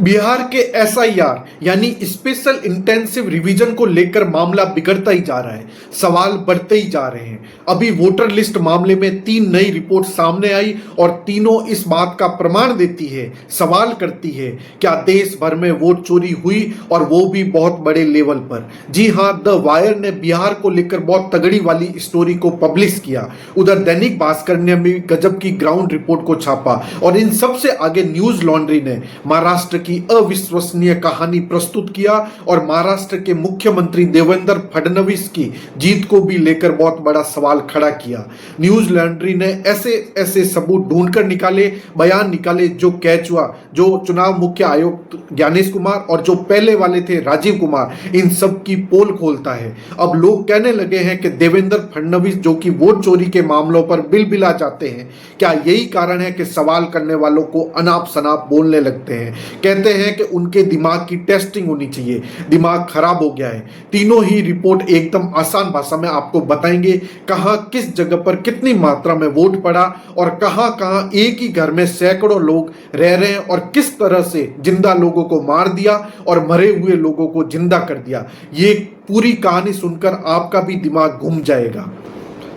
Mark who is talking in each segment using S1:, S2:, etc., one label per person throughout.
S1: बिहार के एसआईआर यानी special intensive revision को लेकर मामला बिगड़ता ही जा रहा है। सवाल बढ़ते ही जा रहे हैं। अभी वोटर लिस्ट मामले में 3 नई रिपोर्ट सामने आई और तीनों इस बात का प्रमाण देती है, सवाल करती है, क्या देश भर में वोट चोरी हुई और वो भी बहुत बड़े लेवल पर। जी हां, द वायर ने बिहार को लेकर बहुत तगड़ी वाली स्टोरी को पब्लिश किया। उधर दैनिक भास्कर ने भी गजब की ग्राउंड रिपोर्ट को छापा और इन सबसे आगे न्यूज लॉन्ड्री ने महाराष्ट्र की अविश्वसनीय कहानी प्रस्तुत किया और महाराष्ट्र के मुख्यमंत्री देवेंद्र फडणवीस की जीत को भी लेकर बहुत बड़ा सवाल खड़ा किया। न्यूज लॉन्ड्री ने ऐसे ऐसे सबूत ढूंढकर निकाले, बयान निकाले जो कैचुआ, जो चुनाव मुख्य आयुक्त ज्ञानेश कुमार और जो पहले वाले थे राजीव कुमार, इन सब की पोल खोलता है। अब लोग कहने लगे हैं कि देवेंद्र फडणवीस जो कि वोट चोरी के मामलों पर बिलबिला जाते हैं, क्या यही कारण है कि सवाल करने वालों को अनाप शनाप बोलने लगते हैं। कहते हैं कि उनके दिमाग की टेस्टिंग होनी चाहिए, दिमाग खराब हो गया है। तीनों ही रिपोर्ट एकदम आसान भाषा में आपको बताएंगे कहां किस जगह पर कितनी मात्रा में वोट पड़ा और कहां कहां एक ही घर में सैकड़ों लोग रह रहे हैं और किस तरह से जिंदा लोगों को मार दिया और मरे हुए लोगों को जिंदा कर दिया। ये पूरी कहानी सुनकर आपका भी दिमाग घूम जाएगा।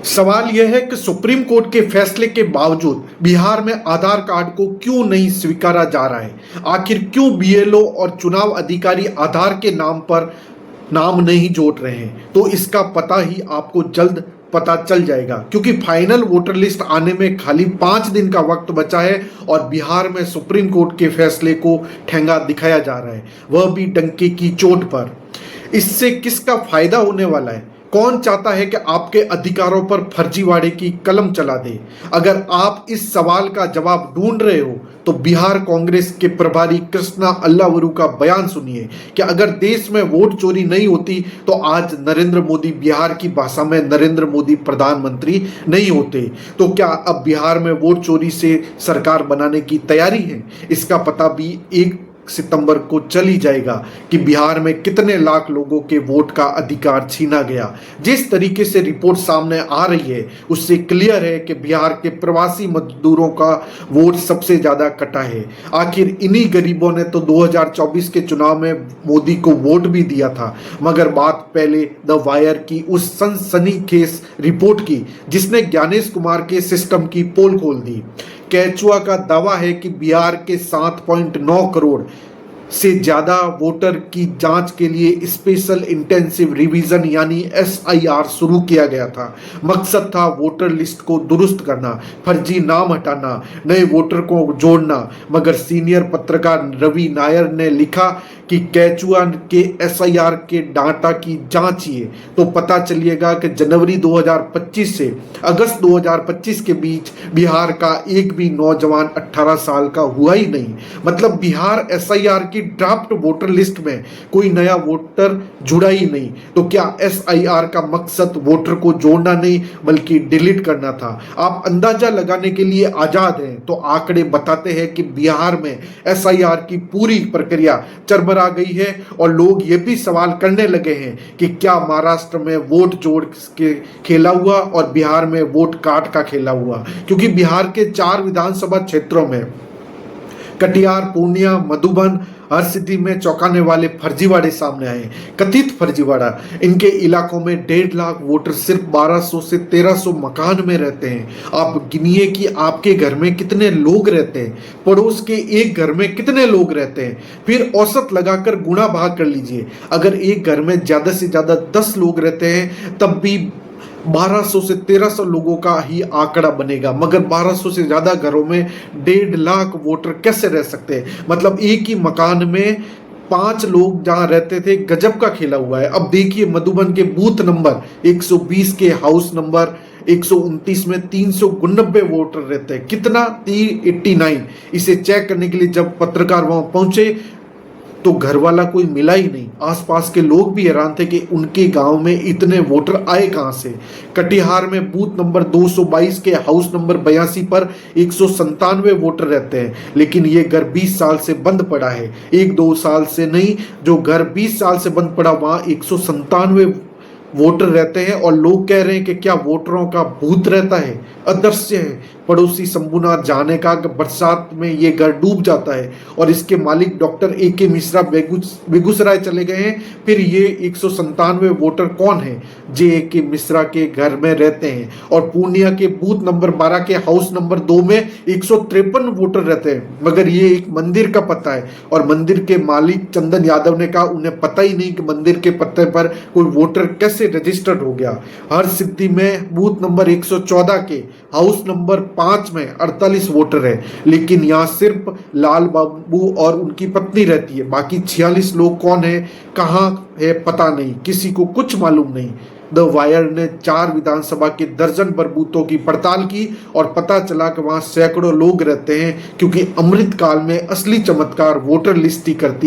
S1: सवाल यह है कि सुप्रीम कोर्ट के फैसले के बावजूद बिहार में आधार कार्ड को क्यों नहीं स्वीकारा जा रहा है। आखिर क्यों बीएलओ और चुनाव अधिकारी आधार के नाम पर नाम नहीं जोड़ रहे हैं, तो इसका पता ही आपको जल्द पता चल जाएगा, क्योंकि फाइनल वोटर लिस्ट आने में खाली 5 दिन का वक्त बचा है और बिहार में सुप्रीम कोर्ट के फैसले को ठेंगा दिखाया जा रहा है, वह भी डंके की चोट पर। इससे किसका फायदा होने वाला है? कौन चाहता है कि आपके अधिकारों पर फर्जीवाड़े की कलम चला दे? अगर आप इस सवाल का जवाब ढूंढ रहे हो तो बिहार कांग्रेस के प्रभारी कृष्णा अल्लावरू का बयान सुनिए कि अगर देश में वोट चोरी नहीं होती तो आज नरेंद्र मोदी, बिहार की भाषा में नरेंद्र मोदी प्रधानमंत्री नहीं होते। तो क्या अब बिहार में वोट चोरी से सरकार बनाने की तैयारी है? इसका पता भी 1 सितंबर को चल ही जाएगा कि बिहार में कितने लाख लोगों के वोट का अधिकार छीना गया। जिस तरीके से रिपोर्ट सामने आ रही है उससे क्लियर है कि बिहार के प्रवासी मजदूरों का वोट सबसे ज्यादा कटा है। आखिर इन्हीं गरीबों ने तो 2024 के चुनाव में मोदी को वोट भी दिया था। मगर बात पहले द वायर की उस सनसनीखेज रिपोर्ट की जिसने ज्ञानेश कुमार के सिस्टम की पोल खोल दी। कैचुआ का दावा है कि बिहार के 7.9 करोड़ से ज्यादा वोटर की जांच के लिए स्पेशल इंटेंसिव रिवीजन यानी एसआईआर शुरू किया गया था। मकसद था वोटर लिस्ट को दुरुस्त करना, फर्जी नाम हटाना, नए वोटर को जोड़ना। मगर सीनियर पत्रकार रवि नायर ने लिखा कि कैचुआ के एसआईआर के डाटा की जांचिए तो पता चलिएगा कि जनवरी 2025 से अगस्त 2025 के बीच बिहार का एक भी नौजवान 18 साल का हुआ ही नहीं। मतलब बिहार एसआईआर की ड्राफ्ट वोटर लिस्ट में कोई नया वोटर जुड़ा ही नहीं। तो क्या एसआईआर का मकसद वोटर को जोड़ना नहीं बल्कि डिलीट करना था? आप अंदाजा लगाने के लिए आजाद हैं। तो आंकड़े बताते हैं कि बिहार में एसआईआर की पूरी प्रक्रिया चरमरा गई है और लोग ये भी सवाल करने लगे हैं कि क्या महाराष्ट्र में वोट जोड़ के खेला हुआ और बिहार में वोट काट का खेला हुआ। क्योंकि बिहार के 4 विधानसभा क्षेत्रों में कटिहार, पूर्णिया, मधुबन, हर स्थिति में चौंकाने वाले फर्जीवाड़े सामने आए। कथित फर्जीवाड़ा, इनके इलाकों में 1.5 लाख वोटर सिर्फ 1200 से 1300 मकान में रहते हैं। आप गिनिए कि आपके घर में कितने लोग रहते हैं, पड़ोस के एक घर में कितने लोग रहते हैं, फिर औसत लगाकर गुणा भाग कर लीजिए। अगर एक घर में ज्यादा से ज्यादा 10 लोग रहते हैं तब भी 1200 से 1300 लोगों का ही आंकड़ा बनेगा। मगर 1200 से ज्यादा घरों में 1.5 लाख वोटर कैसे रह सकते हैं? मतलब एक ही मकान में 5 लोग जहां रहते थे, गजब का खेला हुआ है। अब देखिए मधुबन के बूथ नंबर 120 के हाउस नंबर 129 में 389 वोटर रहते हैं। कितना? 389। इसे चेक करने के लिए जब पत्रकार वहां पहुंचे तो घर वाला कोई मिला ही नहीं। आसपास के लोग भी हैरान थे कि उनके गांव में इतने वोटर आए कहां से। कटिहार में बूथ नंबर 222 के हाउस नंबर 82 पर 197 वोटर रहते हैं, लेकिन ये घर 20 साल से बंद पड़ा है। 1-2 साल से नहीं, जो घर 20 साल से बंद पड़ा वहां 197 वोटर रहते हैं और लोग कह रहे हैं कि क्या वोटरों का भूत रहता है? अदृश्य है। पड़ोसी शंभुनाथ जाने का कि बरसात में ये घर डूब जाता है और इसके मालिक डॉक्टर AK मिश्रा बेगूसराय चले गए हैं। फिर ये 197 वोटर कौन है JK मिश्रा के घर में रहते हैं और पूर्णिया के बूथ नंबर 12 के हाउस नंबर 2 में 153 वोटर रहते हैं। मगर ये एक मंदिर का पता है और मंदिर के मालिक चंदन यादव ने कहा उन्हें पता ही नहीं कि मंदिर के पत्ते पर कोई वोटर कैसे रजिस्टर्ड हो गया। हर सिद्धि में बूथ नंबर 114 के हाउस नंबर 5 में 48 वोटर है, लेकिन यहाँ सिर्फ लाल बाबू और उनकी पत्नी रहती है। बाकी 46 लोग कौन है, कहाँ है, पता नहीं, किसी को कुछ मालूम नहीं। द वायर ने 4 विधानसभा के दर्जन भर बूथों की पड़ताल की और पता चला कि वहां सैकड़ों लोग रहते हैं, क्योंकि अमृत काल में असली चमत्कार वोटर लिस्ट ही करती